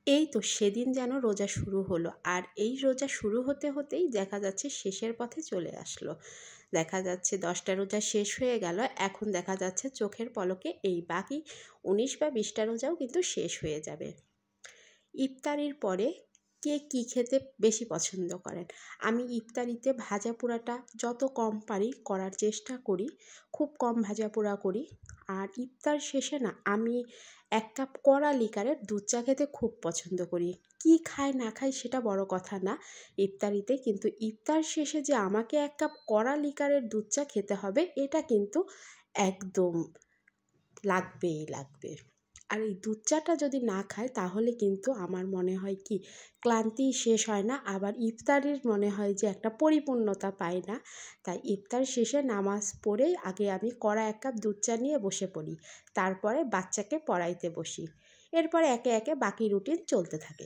এই তো সেদিন যেন রোজা শুরু হলো, আর এই রোজা শুরু হতে হতেই দেখা যাচ্ছে শেষের পথে চলে আসলো। দেখা যাচ্ছে 10টা রোজা শেষ হয়ে গেল, এখন দেখা যাচ্ছে চোখের পলকে এই বাকি 19 বা 20টা রোজাও কিন্তু শেষ হয়ে যাবে। ইফতারির পরে কে কী খেতে বেশি পছন্দ করেন? আমি ইফতারিতে ভাজা পোড়াটা যত কম পারি করার চেষ্টা করি, খুব কম ভাজা পোড়া করি। আর ইফতার শেষে না আমি 1 কাপ কড়া লিকারের দুধ চা খেতে খুব পছন্দ করি। কি খাই না খাই সেটা বড় কথা না ইফতারিতে, কিন্তু ইফতার শেষে যে আমাকে 1 কাপ কড়া লিকারের দুধ চা খেতে হবে এটা কিন্তু একদম লাগবেই লাগবে। আর এই দুধ চাটা যদি না খাই তাহলে কিন্তু আমার মনে হয় কি ক্লান্তি শেষ হয় না, আবার ইফতারির মনে হয় যে একটা পরিপূর্ণতা পাই না। তাই ইফতার শেষে নামাজ পড়ে আগে আমি কড়া 1 কাপ দুধ চা নিয়ে বসে পড়ি, তারপরে বাচ্চাকে পড়াইতে বসি, এরপরে একে একে বাকি রুটিন চলতে থাকে।